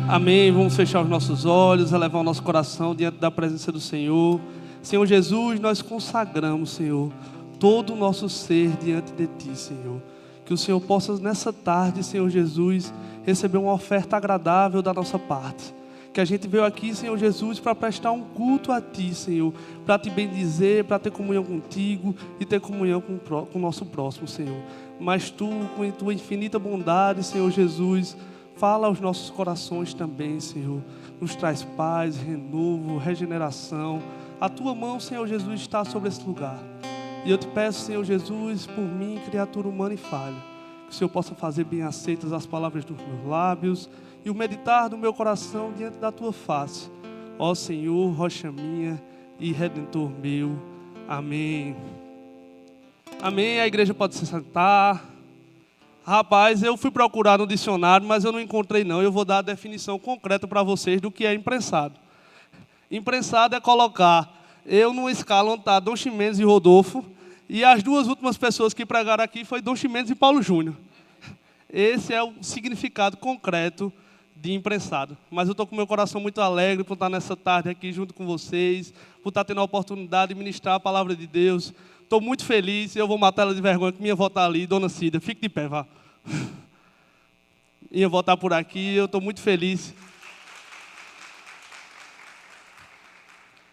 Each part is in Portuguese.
Amém. Vamos fechar os nossos olhos, elevar o nosso coração diante da presença do Senhor. Senhor Jesus, nós consagramos, Senhor, todo o nosso ser diante de Ti, Senhor. Que o Senhor possa nessa tarde, Senhor Jesus, receber uma oferta agradável da nossa parte. Que a gente veio aqui, Senhor Jesus, para prestar um culto a Ti, Senhor. Para Te bendizer, para ter comunhão contigo e ter comunhão com o nosso próximo, Senhor. Mas Tu, com Tua infinita bondade, Senhor Jesus, fala aos nossos corações também, Senhor. Nos traz paz, renovo, regeneração. A Tua mão, Senhor Jesus, está sobre esse lugar. E eu Te peço, Senhor Jesus, por mim, criatura humana e falha, que o Senhor possa fazer bem aceitas as palavras dos meus lábios e o meditar do meu coração diante da Tua face. Ó Senhor, rocha minha e Redentor meu. Amém. Amém. A igreja pode se sentar. Rapaz, eu fui procurar no dicionário, mas eu não encontrei não. Eu vou dar a definição concreta para vocês do que é imprensado. Imprensado é colocar eu numa escala onde está Dom Ximenes e Rodolfo, e as duas últimas pessoas que pregaram aqui foi Dom Ximenes e Paulo Júnior. Esse é o significado concreto de imprensado. Mas eu estou com meu coração muito alegre por estar nessa tarde aqui junto com vocês, por estar tendo a oportunidade de ministrar a palavra de Deus. Estou muito feliz, eu vou matar ela de vergonha, que minha avó está ali, Dona Cida, fique de pé, vá. Minha avó está por aqui, eu estou muito feliz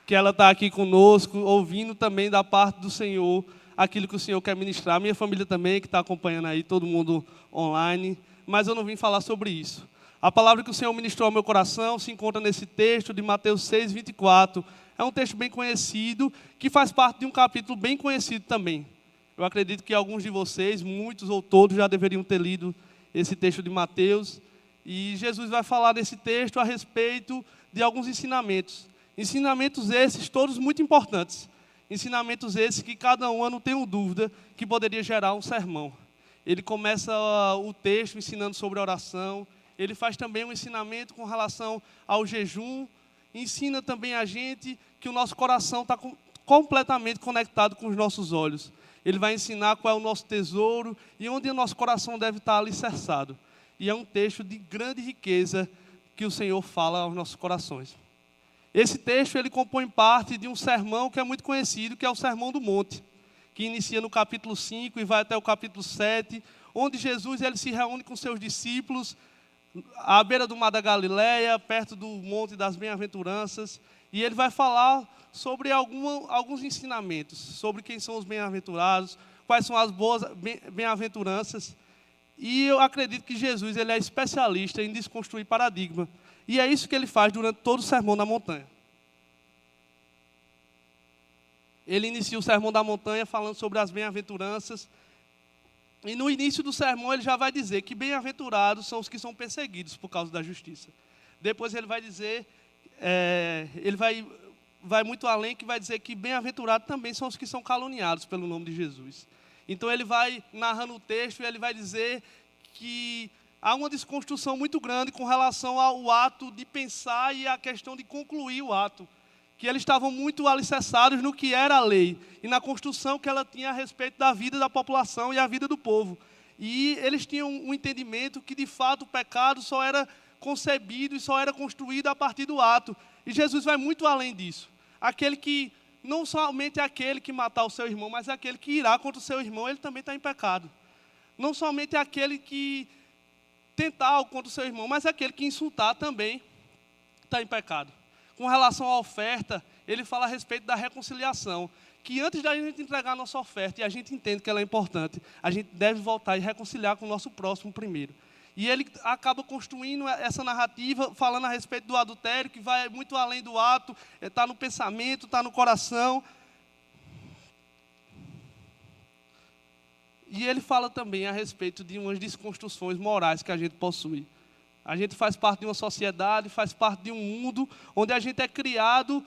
que ela está aqui conosco, ouvindo também da parte do Senhor, aquilo que o Senhor quer ministrar. Minha família também, que está acompanhando aí, todo mundo online, mas eu não vim falar sobre isso. A palavra que o Senhor ministrou ao meu coração se encontra nesse texto de Mateus 6, 24. É um texto bem conhecido, que faz parte de um capítulo bem conhecido também. Eu acredito que alguns de vocês, muitos ou todos, já deveriam ter lido esse texto de Mateus. E Jesus vai falar nesse texto a respeito de alguns ensinamentos. Ensinamentos esses, todos muito importantes. Ensinamentos esses que cada um, eu não tenho dúvida, que poderia gerar um sermão. Ele começa o texto ensinando sobre a oração. Ele faz também um ensinamento com relação ao jejum. Ensina também a gente que o nosso coração está completamente conectado com os nossos olhos. Ele vai ensinar qual é o nosso tesouro e onde o nosso coração deve estar alicerçado. E é um texto de grande riqueza que o Senhor fala aos nossos corações. Esse texto ele compõe parte de um sermão que é muito conhecido, que é o Sermão do Monte, que inicia no capítulo 5 e vai até o capítulo 7, onde Jesus ele se reúne com seus discípulos à beira do mar da Galileia, perto do Monte das Bem-aventuranças, e ele vai falar sobre alguns ensinamentos, sobre quem são os bem-aventurados, quais são as boas bem-aventuranças. E eu acredito que Jesus ele é especialista em desconstruir paradigma. E é isso que ele faz durante todo o Sermão da Montanha. Ele inicia o Sermão da Montanha falando sobre as bem-aventuranças. E no início do sermão ele já vai dizer que bem-aventurados são os que são perseguidos por causa da justiça. Depois ele vai dizer, ele vai muito além, que vai dizer que bem-aventurados também são os que são caluniados pelo nome de Jesus. Então ele vai narrando o texto e ele vai dizer que há uma desconstrução muito grande com relação ao ato de pensar e a questão de concluir o ato. Que eles estavam muito alicerçados no que era a lei e na construção que ela tinha a respeito da vida da população e a vida do povo. E eles tinham um entendimento que, de fato, o pecado só era concebido e só era construído a partir do ato. E Jesus vai muito além disso. Aquele que, não somente aquele que matar o seu irmão, mas aquele que irá contra o seu irmão, ele também está em pecado. Não somente aquele que tentar algo contra o seu irmão, mas aquele que insultar também está em pecado. Com relação à oferta, ele fala a respeito da reconciliação. Que antes da gente entregar a nossa oferta, e a gente entende que ela é importante, a gente deve voltar e reconciliar com o nosso próximo primeiro. E ele acaba construindo essa narrativa, falando a respeito do adultério, que vai muito além do ato, está no pensamento, está no coração. E ele fala também a respeito de umas desconstruções morais que a gente possui. A gente faz parte de uma sociedade, faz parte de um mundo onde a gente é criado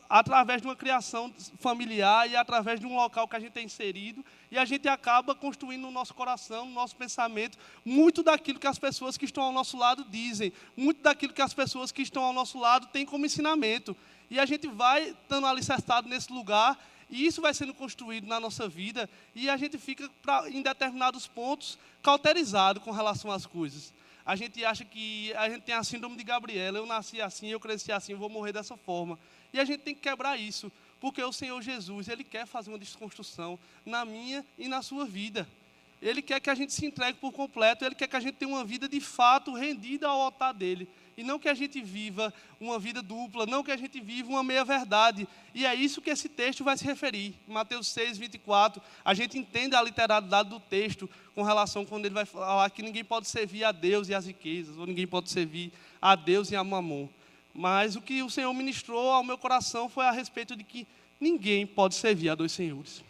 através de uma criação familiar e através de um local que a gente é inserido, e a gente acaba construindo no nosso coração, no nosso pensamento, muito daquilo que as pessoas que estão ao nosso lado dizem, muito daquilo que as pessoas que estão ao nosso lado têm como ensinamento. E a gente vai estando alicerçado nesse lugar, e isso vai sendo construído na nossa vida, e a gente fica, em determinados pontos, cauterizado com relação às coisas. A gente acha que a gente tem a síndrome de Gabriela, eu nasci assim, eu cresci assim, eu vou morrer dessa forma. E a gente tem que quebrar isso, porque o Senhor Jesus, Ele quer fazer uma desconstrução na minha e na sua vida. Ele quer que a gente se entregue por completo, Ele quer que a gente tenha uma vida de fato rendida ao altar dEle. E não que a gente viva uma vida dupla, não que a gente viva uma meia-verdade. E é isso que esse texto vai se referir. Em Mateus 6, 24, a gente entende a literalidade do texto com relação quando ele vai falar que ninguém pode servir a Deus e as riquezas, ou ninguém pode servir a Deus e a mamon. Mas o que o Senhor ministrou ao meu coração foi a respeito de que ninguém pode servir a dois senhores.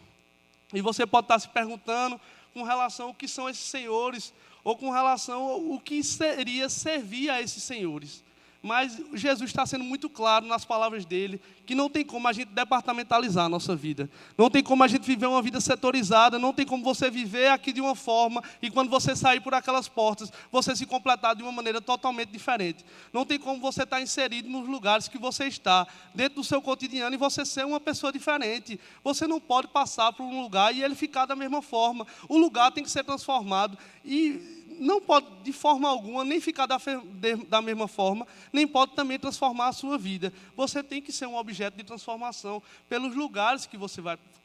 E você pode estar se perguntando com relação ao que são esses senhores, ou com relação ao que seria servir a esses senhores. Mas Jesus está sendo muito claro nas palavras dele, que não tem como a gente departamentalizar a nossa vida. Não tem como a gente viver uma vida setorizada, não tem como você viver aqui de uma forma, e quando você sair por aquelas portas, você se completar de uma maneira totalmente diferente. Não tem como você estar inserido nos lugares que você está, dentro do seu cotidiano, e você ser uma pessoa diferente. Você não pode passar por um lugar e ele ficar da mesma forma. O lugar tem que ser transformado, e não pode, de forma alguma, nem ficar da mesma forma, nem pode também transformar a sua vida. Você tem que ser um objeto de transformação pelos lugares que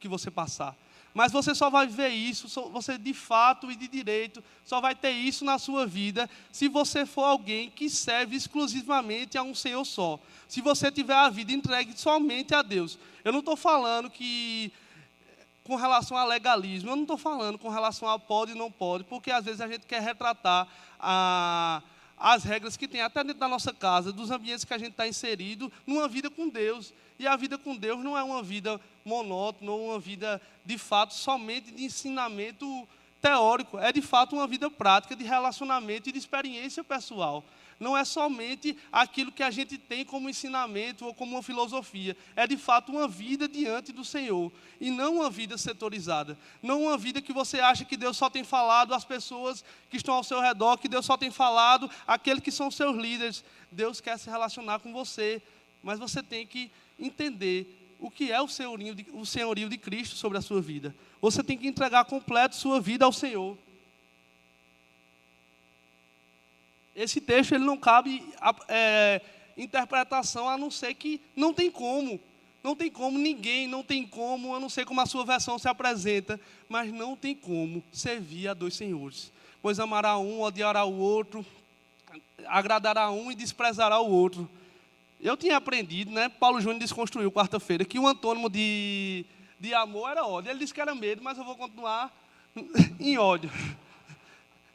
você passar. Mas você só vai ver isso, você de fato e de direito, só vai ter isso na sua vida se você for alguém que serve exclusivamente a um Senhor só. Se você tiver a vida entregue somente a Deus. Eu não estou falando que com relação a legalismo, eu não estou falando com relação a pode e não pode, porque às vezes a gente quer retratar as regras que tem até dentro da nossa casa, dos ambientes que a gente está inserido, numa vida com Deus. E a vida com Deus não é uma vida monótona, ou uma vida, de fato, somente de ensinamento teórico. É, de fato, uma vida prática de relacionamento e de experiência pessoal. Não é somente aquilo que a gente tem como ensinamento ou como uma filosofia. É, de fato, uma vida diante do Senhor. E não uma vida setorizada. Não uma vida que você acha que Deus só tem falado às pessoas que estão ao seu redor, que Deus só tem falado àqueles que são seus líderes. Deus quer se relacionar com você. Mas você tem que entender o que é o senhorio de Cristo sobre a sua vida. Você tem que entregar completo sua vida ao Senhor. Esse texto ele não cabe interpretação, a não ser que não tem como. Não tem como ninguém, não tem como, eu não sei como a sua versão se apresenta, mas não tem como servir a dois senhores. Pois amará um, odiará o outro, agradará um e desprezará o outro. Eu tinha aprendido, né? Paulo Júnior desconstruiu quarta-feira, que o antônimo de amor era ódio. Ele disse que era medo, mas eu vou continuar em ódio.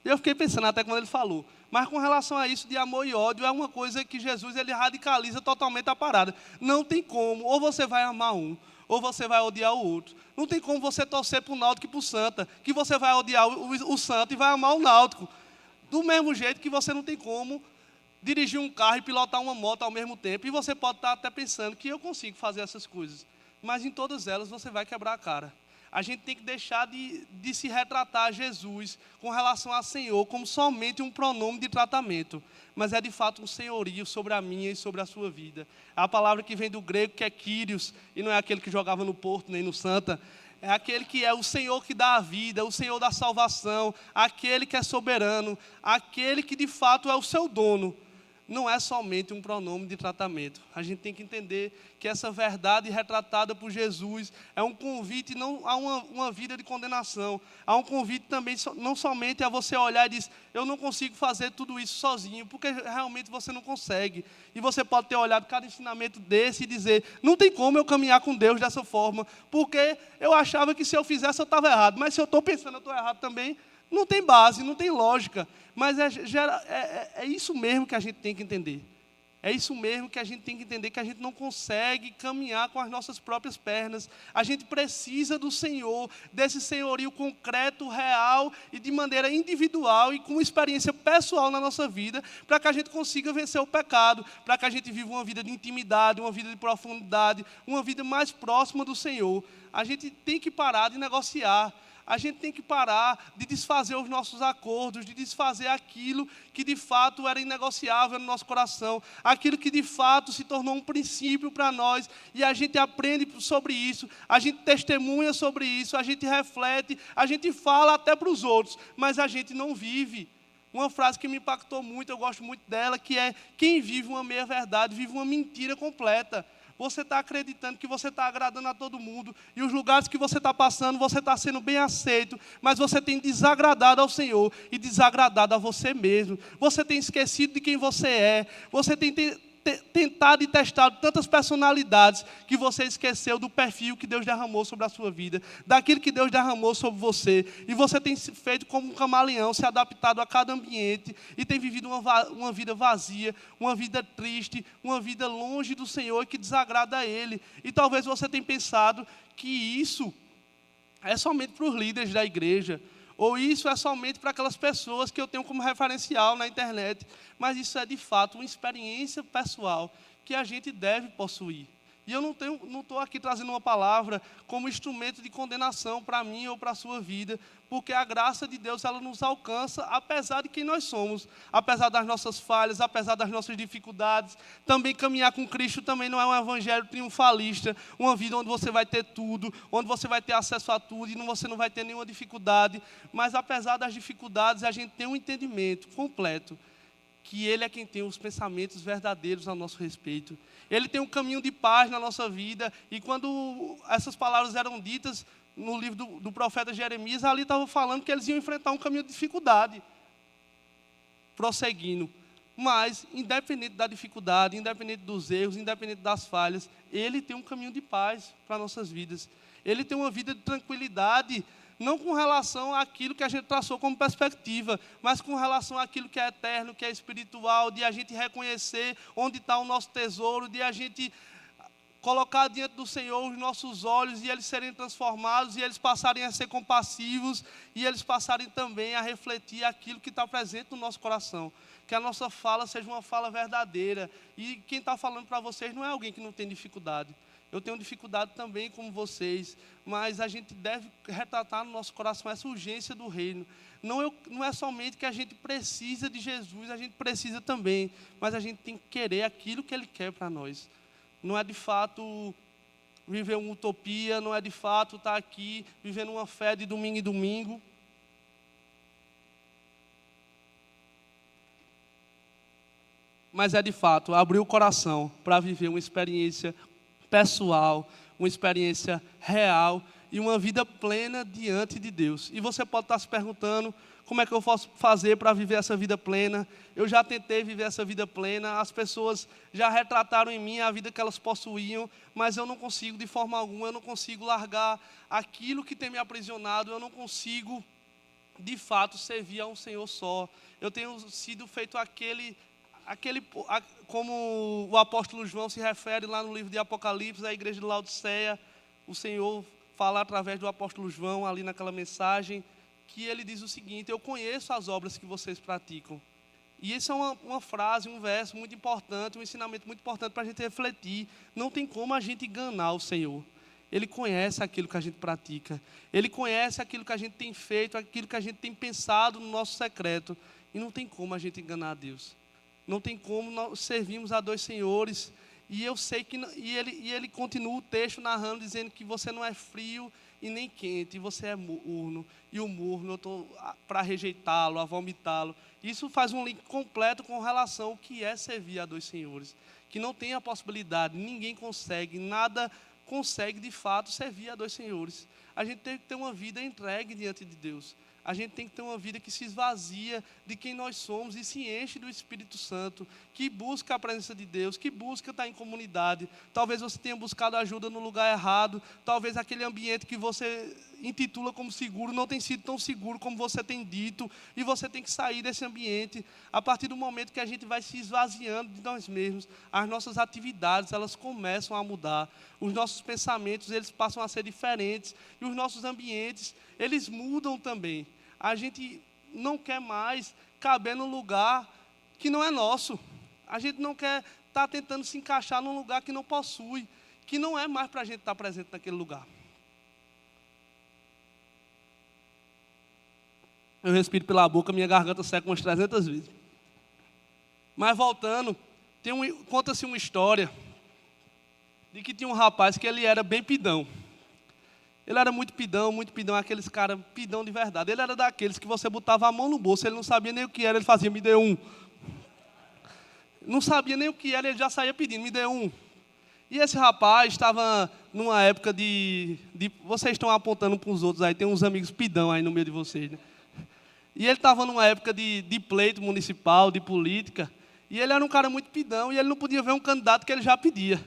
Eu fiquei pensando até quando ele falou. Mas com relação a isso de amor e ódio, é uma coisa que Jesus ele radicaliza totalmente a parada. Não tem como, ou você vai amar um, ou você vai odiar o outro. Não tem como você torcer para o Náutico e para o Santa, que você vai odiar o Santa e vai amar o Náutico. Do mesmo jeito que você não tem como dirigir um carro e pilotar uma moto ao mesmo tempo. E você pode estar até pensando que eu consigo fazer essas coisas. Mas em todas elas você vai quebrar a cara. A gente tem que deixar de se retratar a Jesus com relação a Senhor como somente um pronome de tratamento. Mas é de fato um senhorio sobre a minha e sobre a sua vida. É a palavra que vem do grego que é Kyrios, e não é aquele que jogava no Porto nem no Santa. É aquele que é o Senhor que dá a vida, o Senhor da salvação, aquele que é soberano, aquele que de fato é o seu dono. Não é somente um pronome de tratamento. A gente tem que entender que essa verdade retratada por Jesus é um convite não a uma vida de condenação. Há um convite também não somente a você olhar e dizer, eu não consigo fazer tudo isso sozinho, porque realmente você não consegue. E você pode ter olhado cada ensinamento desse e dizer, não tem como eu caminhar com Deus dessa forma, porque eu achava que se eu fizesse eu estava errado, mas se eu estou pensando eu estou errado também, não tem base, não tem lógica. Mas é isso mesmo que a gente tem que entender. É isso mesmo que a gente tem que entender, que a gente não consegue caminhar com as nossas próprias pernas. A gente precisa do Senhor, desse senhorio concreto, real e de maneira individual e com experiência pessoal na nossa vida, para que a gente consiga vencer o pecado, para que a gente viva uma vida de intimidade, uma vida de profundidade, uma vida mais próxima do Senhor. A gente tem que parar de negociar. A gente tem que parar de desfazer os nossos acordos, de desfazer aquilo que de fato era inegociável no nosso coração, aquilo que de fato se tornou um princípio para nós, e a gente aprende sobre isso, a gente testemunha sobre isso, a gente reflete, a gente fala até para os outros, mas a gente não vive. uma frase que me impactou muito, eu gosto muito dela, que é: quem vive uma meia-verdade vive uma mentira completa. Você está acreditando que você está agradando a todo mundo, e os lugares que você está passando, você está sendo bem aceito, mas você tem desagradado ao Senhor e desagradado a você mesmo. Você tem esquecido de quem você é, você tem tentado e testado tantas personalidades que você esqueceu do perfil que Deus derramou sobre a sua vida, daquilo que Deus derramou sobre você, e você tem se feito como um camaleão, se adaptado a cada ambiente, e tem vivido uma vida vazia, uma vida triste, uma vida longe do Senhor, que desagrada a Ele. E talvez você tenha pensado que isso é somente para os líderes da igreja, ou isso é somente para aquelas pessoas que eu tenho como referencial na internet. Mas isso é, de fato, uma experiência pessoal que a gente deve possuir. E eu não estou aqui trazendo uma palavra como instrumento de condenação para mim ou para a sua vida, porque a graça de Deus, ela nos alcança apesar de quem nós somos, apesar das nossas falhas, apesar das nossas dificuldades. Também caminhar com Cristo também não é um evangelho triunfalista, uma vida onde você vai ter tudo, onde você vai ter acesso a tudo e você não vai ter nenhuma dificuldade. Mas apesar das dificuldades, a gente tem um entendimento completo que Ele é quem tem os pensamentos verdadeiros a nosso respeito. Ele tem um caminho de paz na nossa vida. E quando essas palavras eram ditas no livro do profeta Jeremias, ali estava falando que eles iam enfrentar um caminho de dificuldade, prosseguindo. Mas, independente da dificuldade, independente dos erros, independente das falhas, Ele tem um caminho de paz para nossas vidas. Ele tem uma vida de tranquilidade, não com relação àquilo que a gente traçou como perspectiva, mas com relação àquilo que é eterno, que é espiritual, de a gente reconhecer onde está o nosso tesouro, de a gente colocar diante do Senhor os nossos olhos e eles serem transformados, e eles passarem a ser compassivos, e eles passarem também a refletir aquilo que está presente no nosso coração. Que a nossa fala seja uma fala verdadeira. E quem está falando para vocês não é alguém que não tem dificuldade. Eu tenho dificuldade também, como vocês, mas a gente deve retratar no nosso coração essa urgência do reino. Não é somente que a gente precisa de Jesus, a gente precisa também, mas a gente tem que querer aquilo que Ele quer para nós. Não é de fato viver uma utopia, não é de fato estar aqui vivendo uma fé de domingo em domingo. Mas é de fato abrir o coração para viver uma experiência pessoal, uma experiência real e uma vida plena diante de Deus. E você pode estar se perguntando: como é que eu posso fazer para viver essa vida plena? Eu já tentei viver essa vida plena, as pessoas já retrataram em mim a vida que elas possuíam, mas eu não consigo de forma alguma, eu não consigo largar aquilo que tem me aprisionado, eu não consigo, de fato, servir a um Senhor só. Eu tenho sido feito como o apóstolo João se refere lá no livro de Apocalipse, à igreja de Laodiceia. O Senhor fala através do apóstolo João, ali naquela mensagem, que ele diz o seguinte: eu conheço as obras que vocês praticam. E isso é uma frase, um verso muito importante, um ensinamento muito importante para a gente refletir. Não tem como a gente enganar o Senhor. Ele conhece aquilo que a gente pratica. Ele conhece aquilo que a gente tem feito, aquilo que a gente tem pensado no nosso secreto. E não tem como a gente enganar a Deus. Não tem como nós servirmos a dois senhores. E eu sei que ele continua o texto narrando, dizendo que você não é frio e nem quente, e você é morno. E o morno eu estou para rejeitá-lo, a vomitá-lo. Isso faz um link completo com relação ao que é servir a dois senhores. Que não tem a possibilidade, ninguém consegue, nada consegue de fato servir a dois senhores. A gente tem que ter uma vida entregue diante de Deus. A gente tem que ter uma vida que se esvazia de quem nós somos e se enche do Espírito Santo, que busca a presença de Deus, que busca estar em comunidade. Talvez você tenha buscado ajuda no lugar errado, talvez aquele ambiente que você intitula como seguro não tenha sido tão seguro como você tem dito, e você tem que sair desse ambiente. A partir do momento que a gente vai se esvaziando de nós mesmos, as nossas atividades, elas começam a mudar, os nossos pensamentos, eles passam a ser diferentes, e os nossos ambientes, eles mudam também. A gente não quer mais caber num lugar que não é nosso. A gente não quer estar tentando se encaixar num lugar que não possui, que não é mais para a gente estar presente naquele lugar. Eu respiro pela boca, minha garganta seca umas 300 vezes. Mas voltando, conta-se uma história de que tinha um rapaz que ele era bem pidão. Ele era muito pidão, aqueles caras pidão de verdade. Ele era daqueles que você botava a mão no bolso, ele não sabia nem o que era, ele fazia, me dê um. Não sabia nem o que era, ele já saía pedindo, me dê um. E esse rapaz estava numa época vocês estão apontando para os outros aí, tem uns amigos pidão aí no meio de vocês, né? E ele estava numa época de pleito municipal, de política, e ele era um cara muito pidão, e ele não podia ver um candidato que ele já pedia.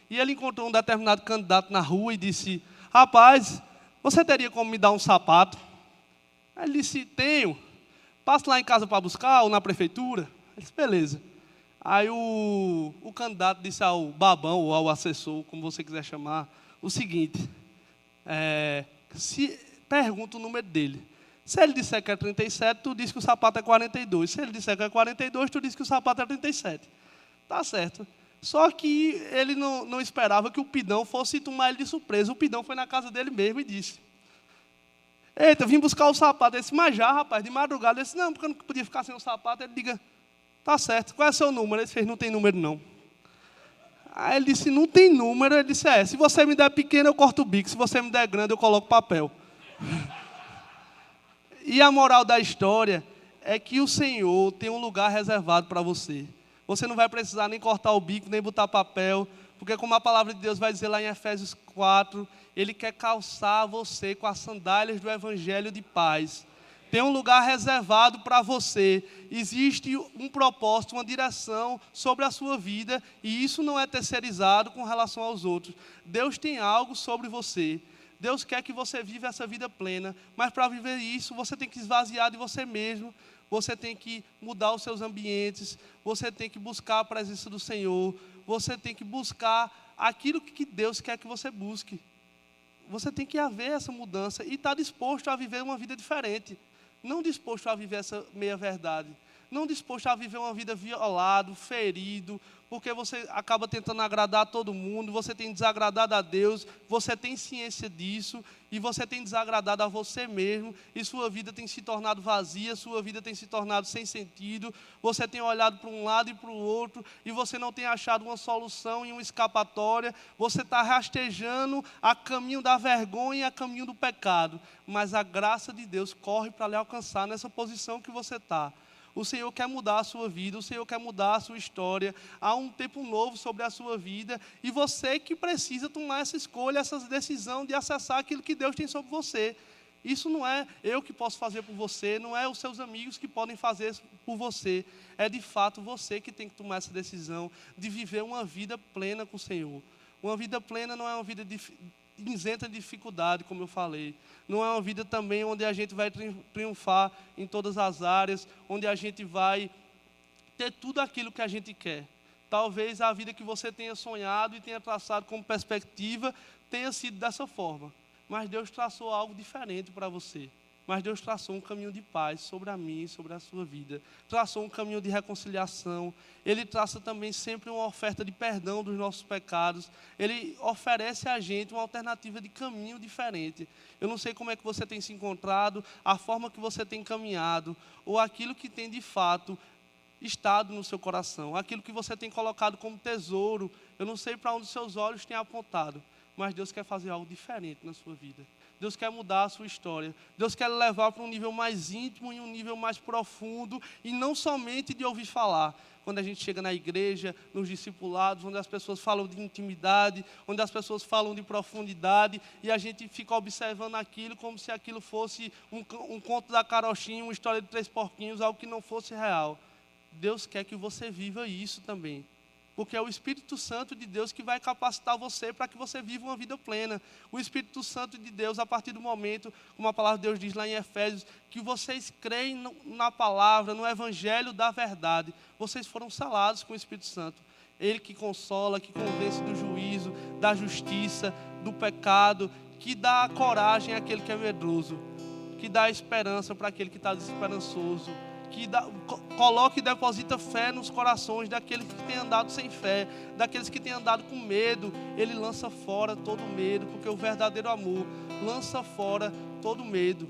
E ele encontrou um determinado candidato na rua e disse, rapaz, você teria como me dar um sapato? Aí ele disse, tenho. Passo lá em casa para buscar, ou na prefeitura? Ele disse, beleza. Aí o candidato disse ao babão, ou ao assessor, como você quiser chamar, o seguinte, pergunta o número dele. Se ele disser que é 37, tu diz que o sapato é 42. Se ele disser que é 42, tu diz que o sapato é 37. Tá certo. Só que ele não esperava que o pidão fosse tomar ele de surpresa. O pidão foi na casa dele mesmo e disse, eita, vim buscar o sapato. Ele disse, mas já, rapaz, de madrugada. Ele disse, não, porque eu não podia ficar sem o sapato. Ele diga, tá certo, qual é o seu número? Ele disse, não tem número não. Aí ele disse, não tem número. Ele disse, se você me der pequeno, eu corto o bico. Se você me der grande, eu coloco papel. E a moral da história é que o Senhor tem um lugar reservado para você. Você não vai precisar nem cortar o bico, nem botar papel, porque como a palavra de Deus vai dizer lá em Efésios 4, Ele quer calçar você com as sandálias do Evangelho de paz. Tem um lugar reservado para você. Existe um propósito, uma direção sobre a sua vida, e isso não é terceirizado com relação aos outros. Deus tem algo sobre você. Deus quer que você viva essa vida plena, mas para viver isso, você tem que esvaziar de você mesmo, você tem que mudar os seus ambientes, você tem que buscar a presença do Senhor, você tem que buscar aquilo que Deus quer que você busque. Você tem que haver essa mudança e estar disposto a viver uma vida diferente, não disposto a viver essa meia-verdade, não disposto a viver uma vida violado, ferido, porque você acaba tentando agradar a todo mundo, você tem desagradado a Deus, você tem ciência disso, e você tem desagradado a você mesmo, e sua vida tem se tornado vazia, sua vida tem se tornado sem sentido, você tem olhado para um lado e para o outro, e você não tem achado uma solução e uma escapatória, você está rastejando a caminho da vergonha e a caminho do pecado, mas a graça de Deus corre para lhe alcançar nessa posição que você está. O Senhor quer mudar a sua vida, o Senhor quer mudar a sua história. Há um tempo novo sobre a sua vida. E você que precisa tomar essa escolha, essa decisão de acessar aquilo que Deus tem sobre você. Isso não é eu que posso fazer por você, não é os seus amigos que podem fazer por você. É de fato você que tem que tomar essa decisão de viver uma vida plena com o Senhor. Uma vida plena não é uma vida isenta de dificuldade, como eu falei. Não é uma vida também onde a gente vai triunfar em todas as áreas, onde a gente vai ter tudo aquilo que a gente quer. Talvez a vida que você tenha sonhado e tenha traçado como perspectiva tenha sido dessa forma. Mas Deus traçou algo diferente para você. Mas Deus traçou um caminho de paz sobre a minha e sobre a sua vida. Traçou um caminho de reconciliação. Ele traça também sempre uma oferta de perdão dos nossos pecados. Ele oferece a gente uma alternativa de caminho diferente. Eu não sei como é que você tem se encontrado, a forma que você tem caminhado, ou aquilo que tem de fato estado no seu coração, aquilo que você tem colocado como tesouro. Eu não sei para onde os seus olhos têm apontado, mas Deus quer fazer algo diferente na sua vida. Deus quer mudar a sua história. Deus quer levar para um nível mais íntimo e um nível mais profundo, e não somente de ouvir falar. Quando a gente chega na igreja, nos discipulados, onde as pessoas falam de intimidade, onde as pessoas falam de profundidade, e a gente fica observando aquilo como se aquilo fosse um conto da carochinha, uma história de 3 porquinhos, algo que não fosse real. Deus quer que você viva isso também. Porque é o Espírito Santo de Deus que vai capacitar você para que você viva uma vida plena. O Espírito Santo de Deus, a partir do momento, como a palavra de Deus diz lá em Efésios, que vocês creem na palavra, no Evangelho da verdade, vocês foram selados com o Espírito Santo. Ele que consola, que convence do juízo, da justiça, do pecado, que dá coragem àquele que é medroso, que dá esperança para aquele que está desesperançoso, que coloca e deposita fé nos corações daqueles que têm andado sem fé, daqueles que têm andado com medo. Ele lança fora todo medo, porque o verdadeiro amor lança fora todo medo.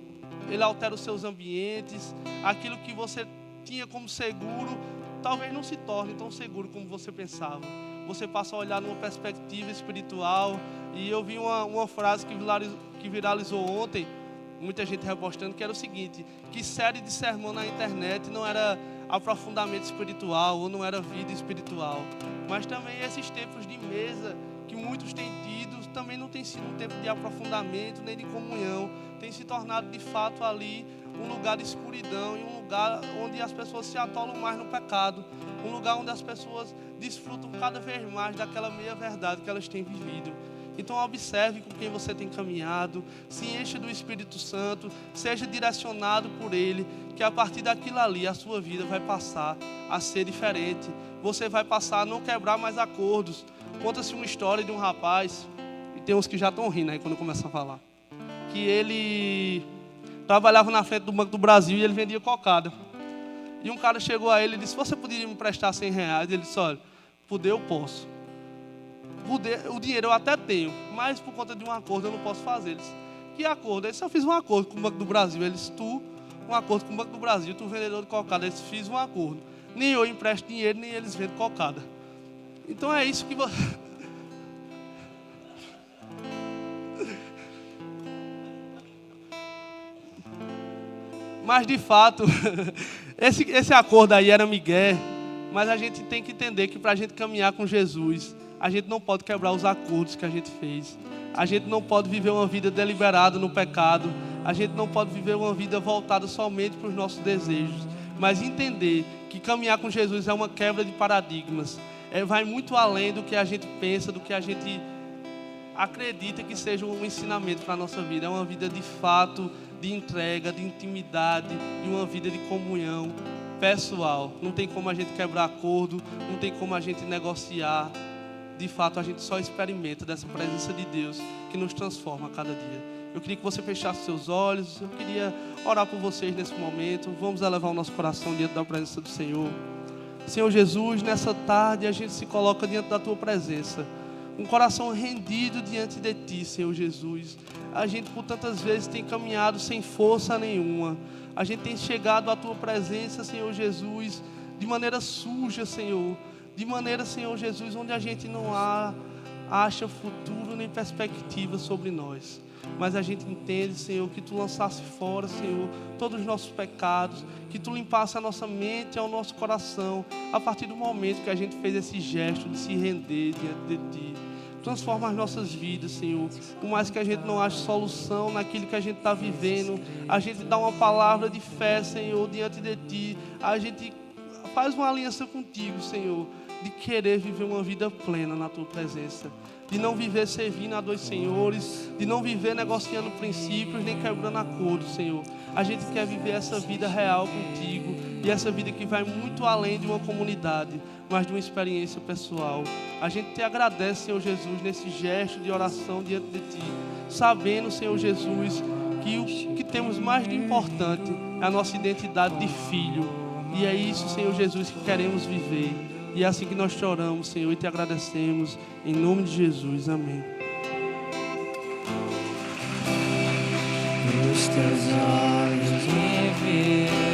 Ele altera os seus ambientes, aquilo que você tinha como seguro, talvez não se torne tão seguro como você pensava. Você passa a olhar numa perspectiva espiritual. E eu vi uma frase que viralizou ontem, muita gente repostando, que era o seguinte: que série de sermão na internet não era aprofundamento espiritual ou não era vida espiritual. Mas também esses tempos de mesa que muitos têm tido também não tem sido um tempo de aprofundamento nem de comunhão. Tem se tornado de fato ali um lugar de escuridão e um lugar onde as pessoas se atolam mais no pecado. Um lugar onde as pessoas desfrutam cada vez mais daquela meia-verdade que elas têm vivido. Então observe com quem você tem caminhado, se enche do Espírito Santo, seja direcionado por Ele, que a partir daquilo ali a sua vida vai passar a ser diferente. Você vai passar a não quebrar mais acordos. Conta-se uma história de um rapaz, e tem uns que já estão rindo aí quando começa a falar, que ele trabalhava na frente do Banco do Brasil e ele vendia cocada. E um cara chegou a ele e disse: você poderia me emprestar R$100? Ele disse: olha, poder eu posso. O dinheiro eu até tenho, mas por conta de um acordo eu não posso fazer. Ele disse: que acordo? Ele disse: eu fiz um acordo com o Banco do Brasil. Ele disse: um acordo com o Banco do Brasil, tu vendedor de cocada. Ele disse: fiz um acordo. Nem eu empresto dinheiro, nem eles vendem cocada. Então é isso que você... Mas de fato, esse acordo aí era migué, mas a gente tem que entender que para a gente caminhar com Jesus, a gente não pode quebrar os acordos que a gente fez. A gente não pode viver uma vida deliberada no pecado. A gente não pode viver uma vida voltada somente para os nossos desejos. Mas entender que caminhar com Jesus é uma quebra de paradigmas. Vai muito além do que a gente pensa, do que a gente acredita que seja um ensinamento para a nossa vida. É uma vida de fato, de entrega, de intimidade, de uma vida de comunhão pessoal. Não tem como a gente quebrar acordo, não tem como a gente negociar. De fato, a gente só experimenta dessa presença de Deus que nos transforma a cada dia. Eu queria que você fechasse seus olhos. Eu queria orar por vocês nesse momento. Vamos elevar o nosso coração diante da presença do Senhor. Senhor Jesus, nessa tarde a gente se coloca diante da Tua presença. Um coração rendido diante de Ti, Senhor Jesus. A gente por tantas vezes tem caminhado sem força nenhuma. A gente tem chegado à Tua presença, Senhor Jesus, de maneira suja, Senhor. De maneira, Senhor Jesus, onde a gente não acha futuro nem perspectiva sobre nós. Mas a gente entende, Senhor, que Tu lançasse fora, Senhor, todos os nossos pecados, que Tu limpasse a nossa mente e o nosso coração, a partir do momento que a gente fez esse gesto de se render diante de Ti. Transforma as nossas vidas, Senhor. Por mais que a gente não ache solução naquilo que a gente está vivendo, a gente dá uma palavra de fé, Senhor, diante de Ti. A gente faz uma aliança contigo, Senhor, de querer viver uma vida plena na Tua presença. De não viver servindo a dois senhores, de não viver negociando princípios, nem quebrando acordos, Senhor. A gente quer viver essa vida real contigo, e essa vida que vai muito além de uma comunidade, mas de uma experiência pessoal. A gente te agradece, Senhor Jesus, nesse gesto de oração diante de Ti, sabendo, Senhor Jesus, que o que temos mais de importante é a nossa identidade de filho. E é isso, Senhor Jesus, que queremos viver. E é assim que nós te oramos, Senhor, e te agradecemos. Em nome de Jesus. Amém. Os teus olhos me viram.